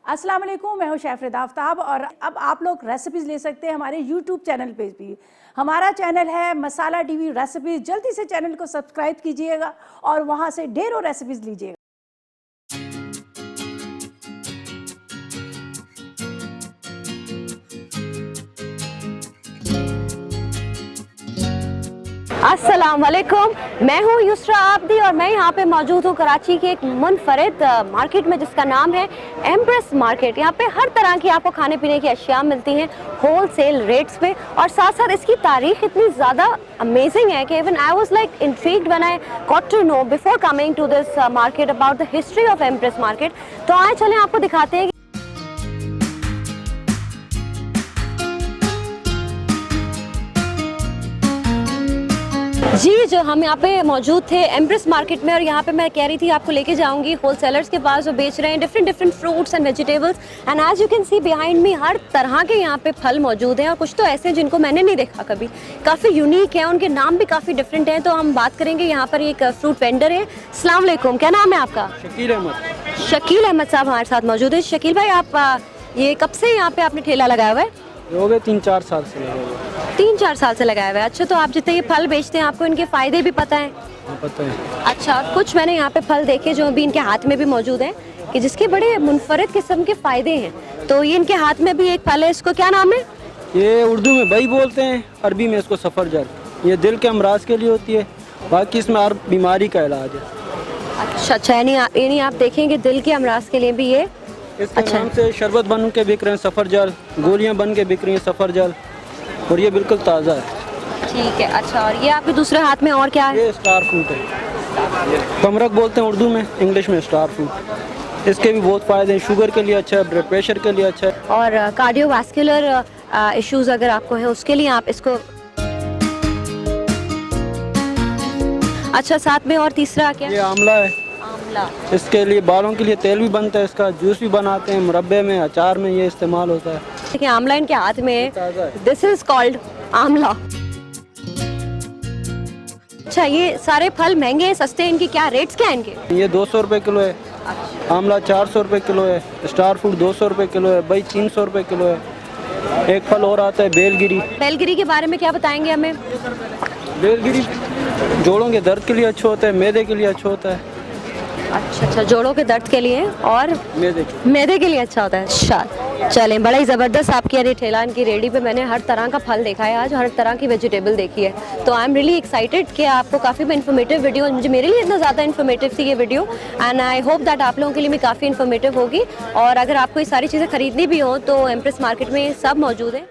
अस्सलाम वालेकुम, मैं हूं शेफ आफ्ताब और अब आप लोग रेसिपीज़ ले सकते हैं हमारे यूट्यूब चैनल पे भी। हमारा चैनल है मसाला टीवी रेसिपीज़। जल्दी से चैनल को सब्सक्राइब कीजिएगा और वहां से ढेरों रेसिपीज़ लीजिएगा। अस्सलाम वालेकुम, मैं हूँ युसरा आबदी और मैं यहाँ पे मौजूद हूँ कराची के एक मुनफरिद मार्केट में जिसका नाम है एम्प्रेस मार्केट। यहाँ पे हर तरह की आपको खाने पीने की अशिया मिलती हैं होल सेल रेट्स पे, और साथ साथ इसकी तारीख इतनी ज़्यादा अमेजिंग है कि even I was like intrigued when I got to know before coming to this market about the history of Empress market. तो आए चलें आपको दिखाते हैं। जी, जो हम यहाँ पे मौजूद थे एम्प्रेस मार्केट में, और यहाँ पे मैं कह रही थी आपको लेके जाऊंगी होलसेलर्स के पास जो बेच रहे हैं different fruits and vegetables. And as you can see behind me हर तरह के यहाँ पे फल मौजूद हैं, और कुछ तो ऐसे हैं जिनको मैंने नहीं देखा कभी, काफ़ी यूनिक है, उनके नाम भी काफ़ी डिफरेंट हैं। तो हम बात करेंगे। यहाँ पर एक फ्रूट वेंडर है। अस्सलाम वालेकुम, क्या नाम है आपका? शकील अहमद। शकील अहमद साहब हमारे साथ मौजूद है। शकील भाई, आप ये कब से यहाँ पे आपने ठेला लगाया हुआ है? हो गए 3-4 साल से लगे हुए। 3-4 साल से लगाया हुआ है। अच्छा, तो आप जितने ये फल बेचते हैं आपको इनके फ़ायदे भी पता है? हाँ, पता है। अच्छा, कुछ मैंने यहाँ पे फल देखे जो अभी इनके हाथ में भी मौजूद हैं कि जिसके बड़े मुनफरिद किस्म के फ़ायदे हैं। तो ये इनके हाथ में भी एक फल है, इसको क्या नाम है? ये उर्दू में बई बोलते हैं, अरबी में इसको सफरजल। ये दिल के अमराज के लिए होती है, बाकी इसमें हर बीमारी का इलाज है। अच्छा, यानी आप देखेंगे दिल के अमराज के लिए भी ये इसके अच्छा नाम से शरबत बन के बिक रहे हैं सफरजल, गोलियां बन के बिक रही हैं सफरजल, और ये बिल्कुल ताज़ा है। ठीक है। अच्छा, और ये आपके दूसरे हाथ में और क्या है? ये स्टार फ्रूट है, कमरक बोलते हैं उर्दू में, इंग्लिश में स्टार फ्रूट। इसके भी बहुत फ़ायदे हैं, शुगर के लिए अच्छा है, ब्लड प्रेशर के लिए अच्छा है, और कार्डियोवास्कुलर इश्यूज अगर आपको हैं उसके लिए आप इसको। अच्छा, साथ में और तीसरा क्या? ये आंवला है। आंवला। इसके लिए बालों के लिए तेल भी बनता है, इसका जूस भी बनाते हैं, मुरब्बे में, अचार में ये इस्तेमाल होता है। देखिए, आंवला इनके हाथ में है। ताज़ा है। दिस इज कॉल्ड आंवला। अच्छा, ये सारे फल महंगे हैं, सस्ते हैं? इनकी क्या रेट्स क्या है इनके? ये 200 रुपये किलो है, आंवला 400 रुपये किलो है, स्टार फ्रूट 200 रुपये किलो है, भाई 300 रुपये किलो है। एक फल और आता है बेलगिरी। बेलगिरी के बारे में क्या बताएंगे हमें? बेलगिरी जोड़ों के दर्द के लिए अच्छा होता है, मैदे के लिए अच्छा होता है। अच्छा, जोड़ों के दर्द के लिए और मैदे के लिए अच्छा होता है। अच्छा, चलें, बड़ा ही ज़बरदस्त आपकी यानी ठेला इनकी रेडी पे मैंने हर तरह का फल देखा है आज, हर तरह की वेजिटेबल देखी है। तो आई एम रियली एक्साइटेड कि आपको काफ़ी इन्फॉर्मेटिव वीडियो, मुझे मेरे लिए इतना ज़्यादा इन्फॉर्मेटिव थी ये video, and I hope that आप लोगों के लिए भी काफ़ी इन्फॉर्मेटिव होगी। और अगर आपको ये सारी चीज़ें खरीदनी भी हो तो एम्प्रेस मार्केट में सब मौजूद है।